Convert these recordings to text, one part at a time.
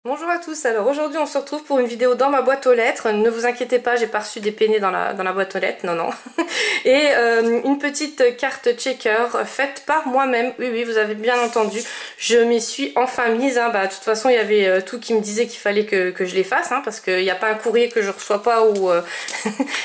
Bonjour à tous, alors aujourd'hui on se retrouve pour une vidéo dans ma boîte aux lettres. Ne vous inquiétez pas, j'ai pas reçu des peinés dans la boîte aux lettres, non. Et une petite carte checker faite par moi-même, oui vous avez bien entendu, je m'y suis enfin mise. De toute façon il y avait tout qui me disait qu'il fallait que je les fasse, parce qu'il n'y a pas un courrier que je reçois pas où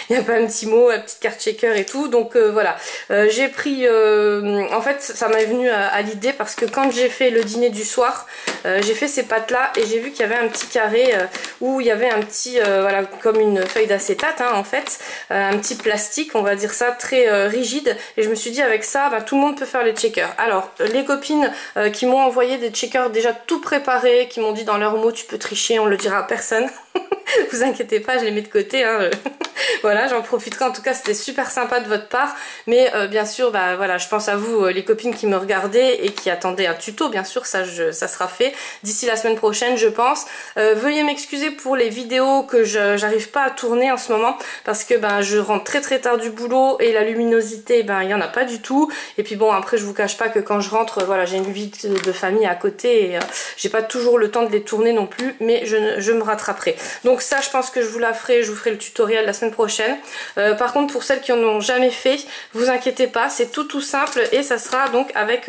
il n'y a pas un petit mot, la petite carte checker et tout. Donc voilà, j'ai pris, en fait ça m'est venu à l'idée parce que quand j'ai fait le dîner du soir, j'ai fait ces pâtes là et j'ai vu qu'il y avait un petit carré où il y avait un petit, voilà, comme une feuille d'acétate en fait, un petit plastique, on va dire ça, très rigide. Et je me suis dit avec ça, tout le monde peut faire les checkers. Alors les copines qui m'ont envoyé des checkers déjà tout préparés, qui m'ont dit dans leurs mots tu peux tricher, on le dira à personne. Vous inquiétez pas, je les mets de côté. Voilà, j'en profiterai. En tout cas, c'était super sympa de votre part. Mais bien sûr, voilà, je pense à vous, les copines qui me regardaient et qui attendaient un tuto. Bien sûr, ça sera fait d'ici la semaine prochaine, je pense. Veuillez m'excuser pour les vidéos que j'arrive pas à tourner en ce moment parce que je rentre très tard du boulot et la luminosité, il y en a pas du tout. Et puis bon, après, je vous cache pas que quand je rentre, voilà, j'ai une vie de famille à côté et j'ai pas toujours le temps de les tourner non plus, mais je me rattraperai. Donc ça, je pense que je vous la ferai, je vous ferai le tutoriel la semaine prochaine. Par contre, pour celles qui en ont jamais fait, vous inquiétez pas, c'est tout simple et ça sera donc avec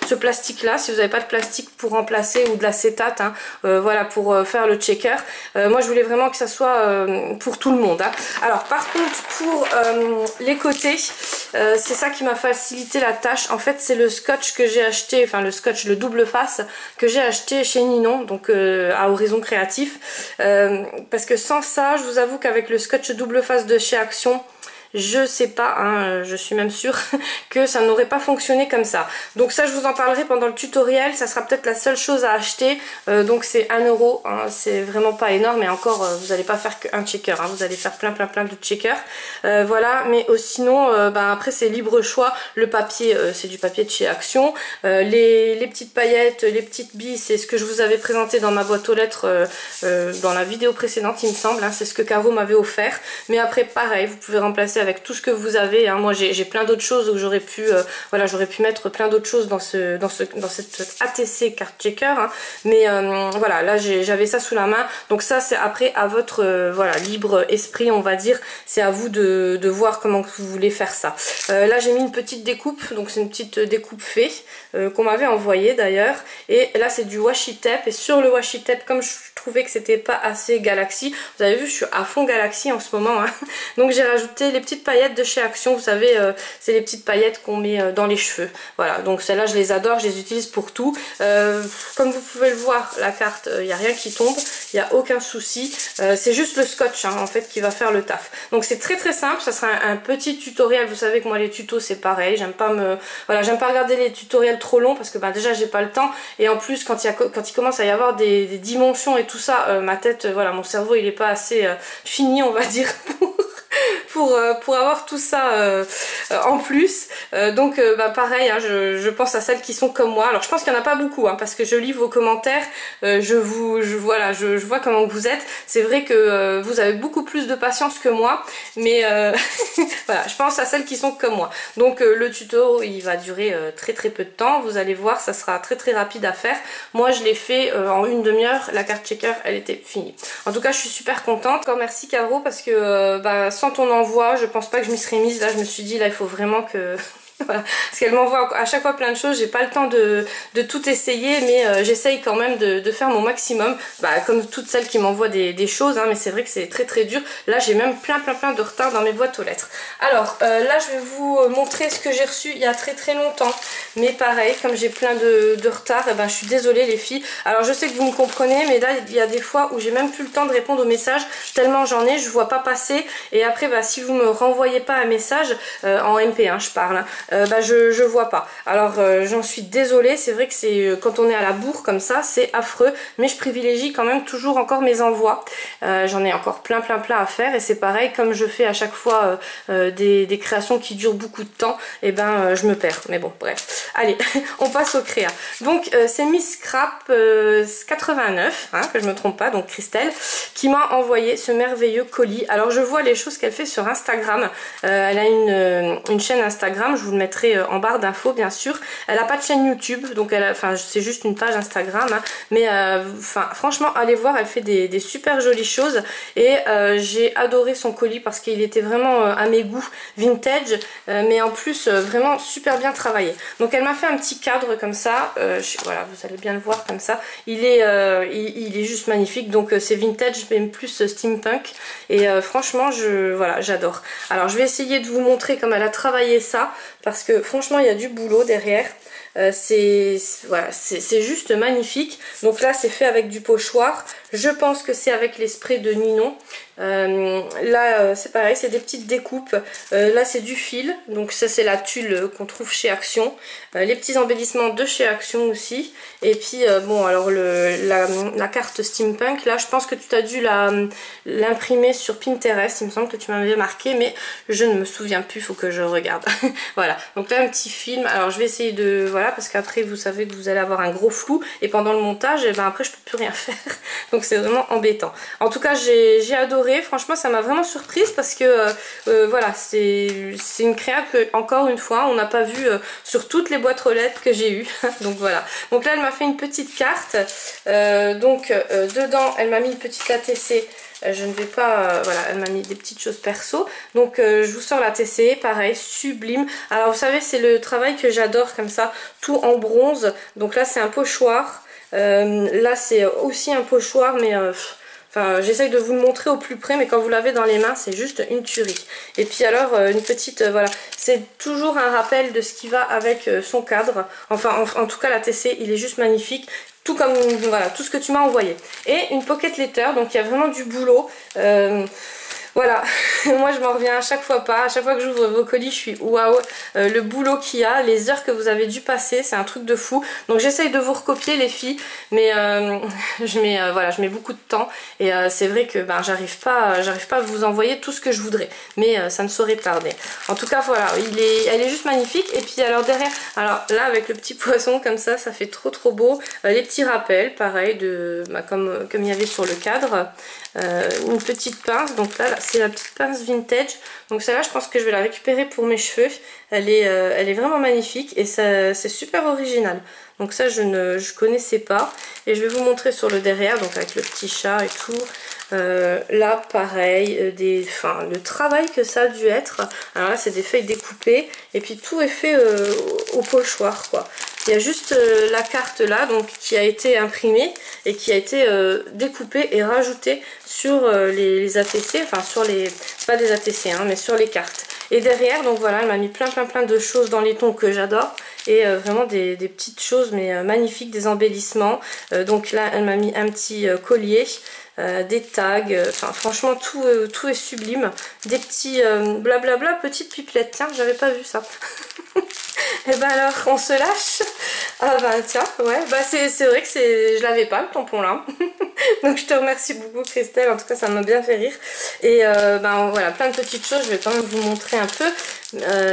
ce plastique là, si vous n'avez pas de plastique pour remplacer ou de l'acétate, voilà, pour faire le checker. Moi je voulais vraiment que ça soit pour tout le monde. Alors par contre pour les côtés, c'est ça qui m'a facilité la tâche. En fait c'est le scotch que j'ai acheté, enfin le scotch, le double face que j'ai acheté chez Ninon, donc à Horizon Créatif, parce que sans ça, je vous avoue qu'avec le scotch double face de chez Action, je sais pas, je suis même sûre que ça n'aurait pas fonctionné comme ça. Donc ça je vous en parlerai pendant le tutoriel, ça sera peut-être la seule chose à acheter. Donc c'est 1 €, c'est vraiment pas énorme et encore vous n'allez pas faire qu'un checker, vous allez faire plein de checkers. Voilà, mais sinon après c'est libre choix. Le papier c'est du papier de chez Action. Les petites paillettes, les petites billes, c'est ce que je vous avais présenté dans ma boîte aux lettres dans la vidéo précédente il me semble, c'est ce que Caro m'avait offert. Mais après pareil, vous pouvez remplacer avec tout ce que vous avez. Moi j'ai plein d'autres choses où j'aurais pu voilà, j'aurais pu mettre plein d'autres choses dans cette ATC carte checker, mais voilà, là j'avais ça sous la main. Donc ça c'est après à votre voilà, libre esprit, on va dire. C'est à vous de voir comment vous voulez faire ça. Là j'ai mis une petite découpe, donc c'est une petite découpe fée qu'on m'avait envoyée d'ailleurs. Et là c'est du washi tape, et sur le washi tape, comme je trouvais que c'était pas assez Galaxy, vous avez vu je suis à fond Galaxy en ce moment, donc j'ai rajouté les petites paillettes de chez Action. Vous savez, c'est les petites paillettes qu'on met dans les cheveux. Voilà, donc celles-là je les adore, je les utilise pour tout. Comme vous pouvez le voir, la carte, il n'y a rien qui tombe, il n'y a aucun souci. C'est juste le scotch en fait qui va faire le taf. Donc c'est très simple, ça sera un petit tutoriel. Vous savez que moi les tutos c'est pareil, j'aime pas j'aime pas regarder les tutoriels trop longs parce que déjà j'ai pas le temps, et en plus quand il commence à y avoir des dimensions et tout ça, ma tête, voilà, mon cerveau il est pas assez fini, on va dire, pour avoir tout ça en plus. Donc pareil, je pense à celles qui sont comme moi. Alors je pense qu'il n'y en a pas beaucoup, parce que je lis vos commentaires, je vois comment vous êtes. C'est vrai que vous avez beaucoup plus de patience que moi, mais voilà, je pense à celles qui sont comme moi. Donc le tuto il va durer très peu de temps, vous allez voir, ça sera très rapide à faire. Moi je l'ai fait en une demi-heure, la carte checker elle était finie. En tout cas je suis super contente. Encore merci Caro, parce que sans ton envoi je pense pas que je m'y serais mise. Là je me suis dit, là il faut vraiment que voilà, parce qu'elle m'envoie à chaque fois plein de choses, j'ai pas le temps de tout essayer, mais j'essaye quand même de faire mon maximum, comme toutes celles qui m'envoient des choses, mais c'est vrai que c'est très dur. Là j'ai même plein de retard dans mes boîtes aux lettres. Alors là je vais vous montrer ce que j'ai reçu il y a très longtemps, mais pareil, comme j'ai plein de retard, je suis désolée les filles. Alors je sais que vous me comprenez, mais là il y a des fois où j'ai même plus le temps de répondre aux messages, tellement j'en ai, je vois pas passer, et après si vous me renvoyez pas un message en MP, je parle, je vois pas. Alors j'en suis désolée, c'est vrai que c'est quand on est à la bourre comme ça, c'est affreux, mais je privilégie quand même toujours encore mes envois. J'en ai encore plein à faire, et c'est pareil, comme je fais à chaque fois des créations qui durent beaucoup de temps, et je me perds. Mais bon, bref. Allez, on passe au créa. Donc c'est Miss Scrap 89, que je me trompe pas, donc Christelle, qui m'a envoyé ce merveilleux colis. Alors je vois les choses qu'elle fait sur Instagram. Elle a une chaîne Instagram, je vous le mettrai en barre d'infos bien sûr. Elle n'a pas de chaîne YouTube, donc c'est juste une page Instagram, hein, mais franchement allez voir, elle fait des super jolies choses et j'ai adoré son colis parce qu'il était vraiment à mes goûts vintage, mais en plus vraiment super bien travaillé. Donc elle m'a fait un petit cadre comme ça, voilà, vous allez bien le voir comme ça, il est juste magnifique, donc c'est vintage même plus steampunk et franchement voilà, j'adore. Alors je vais essayer de vous montrer comment elle a travaillé ça parce que franchement il y a du boulot derrière. C'est juste magnifique. Donc là c'est fait avec du pochoir, je pense que c'est avec les sprays de Ninon. Là c'est pareil, c'est des petites découpes, là c'est du fil, donc ça c'est la tulle qu'on trouve chez Action, les petits embellissements de chez Action aussi, et puis bon alors la carte steampunk, là je pense que tu as dû l'imprimer sur Pinterest, il me semble que tu m'avais marqué, mais je ne me souviens plus, faut que je regarde. Voilà, donc là un petit film, alors je vais essayer de, voilà, parce qu'après vous savez que vous allez avoir un gros flou, et pendant le montage, et ben après je peux plus rien faire, donc c'est vraiment embêtant. En tout cas j'ai adoré. Franchement ça m'a vraiment surprise parce que voilà, c'est une créa que encore une fois on n'a pas vu sur toutes les boîtes aux lettres que j'ai eues. Donc voilà, donc là elle m'a fait une petite carte, dedans elle m'a mis une petite ATC. Je ne vais pas, voilà, elle m'a mis des petites choses perso, donc je vous sors la TC, pareil, sublime. Alors vous savez c'est le travail que j'adore comme ça, tout en bronze. Donc là c'est un pochoir, là c'est aussi un pochoir, mais enfin, j'essaye de vous le montrer au plus près, mais quand vous l'avez dans les mains, c'est juste une tuerie. Et puis alors, une petite, voilà, c'est toujours un rappel de ce qui va avec son cadre. Enfin, en tout cas, la TC, il est juste magnifique. Tout comme, voilà, tout ce que tu m'as envoyé. Et une pocket letter, donc il y a vraiment du boulot. Voilà, moi je m'en reviens à chaque fois pas, à chaque fois que j'ouvre vos colis je suis waouh, le boulot qu'il y a, les heures que vous avez dû passer, c'est un truc de fou. Donc j'essaye de vous recopier les filles, mais voilà, je mets beaucoup de temps et c'est vrai que ben, j'arrive pas à vous envoyer tout ce que je voudrais, mais ça ne saurait tarder. En tout cas voilà, elle est juste magnifique. Et puis alors derrière, alors là avec le petit poisson comme ça fait trop beau. Les petits rappels, pareil, comme il y avait sur le cadre. Une petite pince, donc là c'est la petite pince vintage, donc celle-là je pense que je vais la récupérer pour mes cheveux. Elle est vraiment magnifique et c'est super original, donc ça je connaissais pas. Et je vais vous montrer sur le derrière, donc avec le petit chat et tout. Là pareil, le travail que ça a dû être. Alors là c'est des feuilles découpées et puis tout est fait au pochoir quoi. Il y a juste la carte là, donc qui a été imprimée et qui a été découpée et rajoutée sur les ATC, enfin sur les, pas des ATC hein, mais sur les cartes. Et derrière, donc voilà, elle m'a mis plein de choses dans les tons que j'adore. Et vraiment des petites choses mais magnifiques, des embellissements. Donc là elle m'a mis un petit collier, des tags, enfin franchement tout est sublime. Des petits blablabla, petites pipelettes, tiens j'avais pas vu ça. Et ben alors on se lâche. Ah bah tiens, ouais, bah c'est vrai que je l'avais pas le tampon là. Donc je te remercie beaucoup Christelle, en tout cas ça m'a bien fait rire. Et ben voilà, plein de petites choses, je vais quand même vous montrer un peu.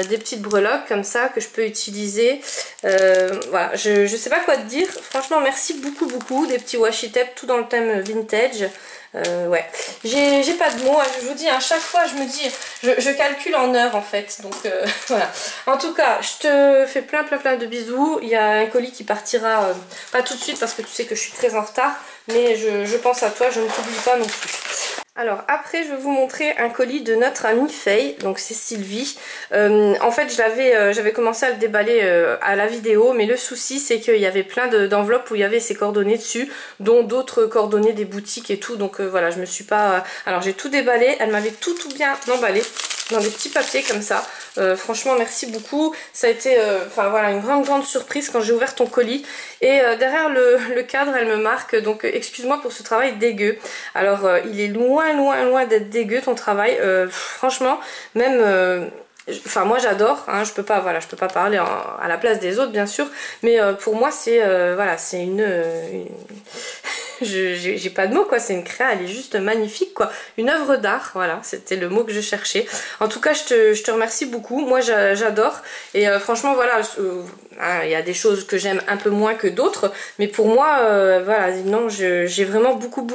Des petites breloques comme ça que je peux utiliser. Voilà, je sais pas quoi te dire. Franchement merci beaucoup. Des petits washi tape tout dans le thème vintage. Ouais, j'ai pas de mots, hein, je vous dis, à chaque fois je me dis, je calcule en heures en fait, donc voilà. En tout cas, je te fais plein de bisous. Il y a un colis qui partira, pas tout de suite parce que tu sais que je suis très en retard, mais je pense à toi, je ne t'oublie pas non plus. Alors après je vais vous montrer un colis de notre amie Faye, donc c'est Sylvie. En fait j'avais commencé à le déballer à la vidéo, mais le souci c'est qu'il y avait plein d'enveloppes où il y avait ses coordonnées dessus, dont d'autres coordonnées des boutiques et tout, donc voilà, je me suis pas... Alors j'ai tout déballé, elle m'avait tout bien emballé dans des petits papiers comme ça. Franchement merci beaucoup, ça a été enfin voilà, une grande surprise quand j'ai ouvert ton colis. Et derrière le cadre elle me marque, donc excuse-moi pour ce travail dégueu. Alors il est loin d'être dégueu ton travail, franchement même... Enfin moi j'adore, hein, je peux pas parler à la place des autres bien sûr, mais pour moi c'est voilà, c'est une j'ai pas de mots quoi, c'est une créa, elle est juste magnifique quoi, une œuvre d'art, voilà, c'était le mot que je cherchais. En tout cas je te remercie beaucoup, moi j'adore et franchement voilà, il y a des choses que j'aime un peu moins que d'autres, mais pour moi voilà, non, j'ai vraiment beaucoup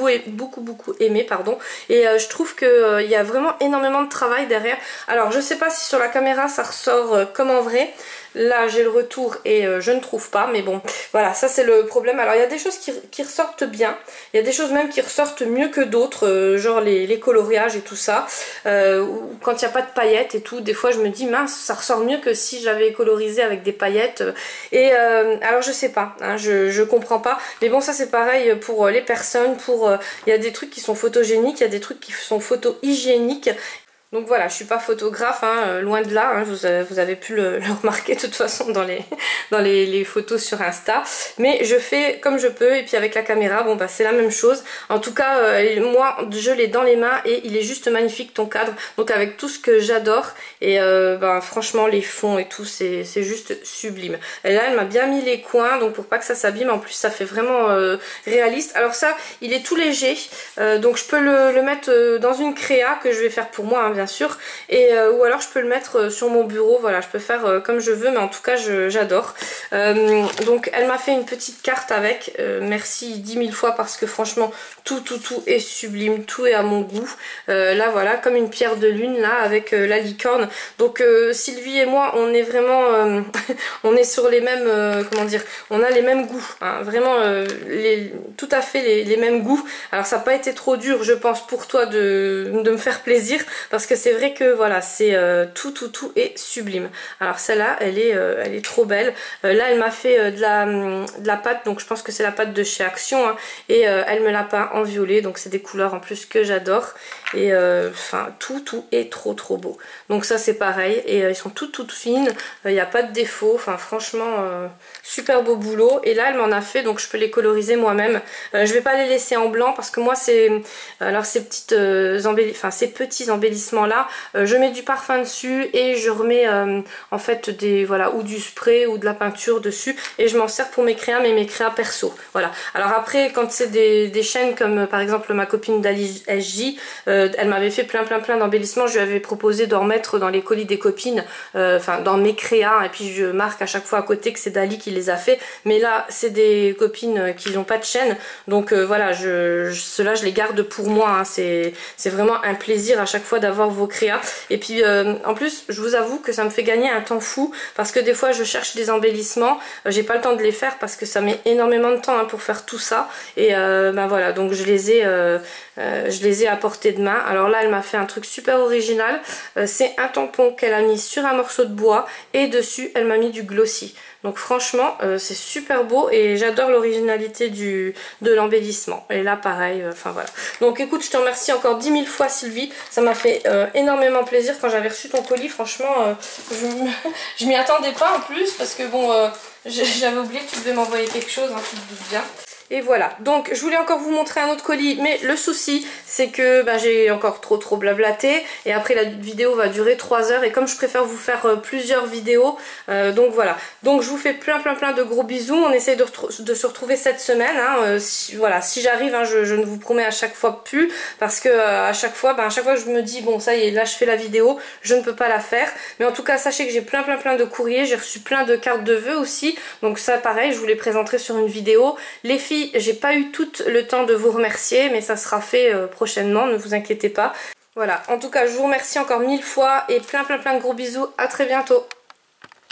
aimé pardon, et je trouve que il y a vraiment énormément de travail derrière. Alors je sais pas si sur la caméra ça ressort comme en vrai. Là j'ai le retour et je ne trouve pas, mais bon voilà, ça c'est le problème. Alors il y a des choses qui ressortent bien, il y a des choses même qui ressortent mieux que d'autres, genre les coloriages et tout ça, ou quand il n'y a pas de paillettes et tout, des fois je me dis mince, ça ressort mieux que si j'avais colorisé avec des paillettes, et alors je sais pas, hein, je comprends pas, mais bon ça c'est pareil pour les personnes, il y a des trucs qui sont photogéniques, il y a des trucs qui sont photo-hygiéniques. Donc voilà, je suis pas photographe, hein, loin de là, hein, vous avez pu le remarquer de toute façon dans les photos sur Insta. Mais je fais comme je peux, et puis avec la caméra, bon bah c'est la même chose. En tout cas, moi je l'ai dans les mains et il est juste magnifique ton cadre. Donc avec tout ce que j'adore, et bah, franchement les fonds et tout, c'est juste sublime. Et là elle m'a bien mis les coins, donc pour pas que ça s'abîme, en plus ça fait vraiment réaliste. Alors ça, il est tout léger, donc je peux le mettre dans une créa que je vais faire pour moi, hein, bien sûr, et ou alors je peux le mettre sur mon bureau, voilà, je peux faire comme je veux, mais en tout cas j'adore. Donc elle m'a fait une petite carte avec, merci 10 000 fois parce que franchement tout est sublime, tout est à mon goût. Là voilà, comme une pierre de lune là avec la licorne. Donc Sylvie et moi on est vraiment on est sur les mêmes comment dire, on a les mêmes goûts, hein, vraiment tout à fait les mêmes goûts. Alors ça n'a pas été trop dur je pense pour toi de me faire plaisir, parce que c'est vrai que voilà, c'est tout est sublime. Alors celle-là elle est trop belle. Là elle m'a fait de la pâte, donc je pense que c'est la pâte de chez Action, hein, et elle me l'a peint en violet, donc c'est des couleurs en plus que j'adore, et enfin tout est trop beau. Donc ça c'est pareil, et ils sont toutes fines, il n'y a pas de défaut, enfin franchement super beau boulot. Et là elle m'en a fait, donc je peux les coloriser moi-même. Je vais pas les laisser en blanc parce que moi c'est alors ces petites ces petits embellissements là, je mets du parfum dessus et je remets en fait voilà, ou du spray ou de la peinture dessus, et je m'en sers pour mes créas, mais mes créas perso, voilà. Alors après quand c'est des chaînes comme par exemple ma copine d'Ali SJ, elle m'avait fait plein d'embellissements, je lui avais proposé d'en remettre dans les colis des copines, enfin dans mes créas, et puis je marque à chaque fois à côté que c'est Dali qui les a fait, mais là c'est des copines qui n'ont pas de chaîne, donc voilà, ceux-là je les garde pour moi, hein. C'est vraiment un plaisir à chaque fois d'avoir vos créas. Et puis en plus je vous avoue que ça me fait gagner un temps fou, parce que des fois je cherche des embellissements, j'ai pas le temps de les faire parce que ça met énormément de temps, hein, pour faire tout ça, et ben voilà, donc je les ai à portée de main. Alors là elle m'a fait un truc super original, c'est un tampon qu'elle a mis sur un morceau de bois et dessus elle m'a mis du glossy. Donc franchement c'est super beau et j'adore l'originalité de l'embellissement. Et là pareil, enfin voilà. Donc écoute, je te remercie encore 10 000 fois Sylvie, ça m'a fait énormément plaisir quand j'avais reçu ton colis. Franchement je m'y attendais pas en plus, parce que bon j'avais oublié que tu devais m'envoyer quelque chose, hein, tu te doutes bien. Et voilà, donc je voulais encore vous montrer un autre colis, mais le souci c'est que j'ai encore trop blablaté, et après la vidéo va durer 3 heures, et comme je préfère vous faire plusieurs vidéos, donc voilà. Donc je vous fais plein de gros bisous, on essaye de se retrouver cette semaine, hein, voilà, si j'arrive, hein, je ne vous promets à chaque fois plus, parce que à chaque fois je me dis bon ça y est, là je fais la vidéo, je ne peux pas la faire, mais en tout cas sachez que j'ai plein de courriers, j'ai reçu plein de cartes de vœux aussi, donc ça pareil je vous les présenterai sur une vidéo. Les filles, j'ai pas eu tout le temps de vous remercier, mais ça sera fait prochainement, ne vous inquiétez pas. Voilà, en tout cas je vous remercie encore 1000 fois, et plein de gros bisous, à très bientôt.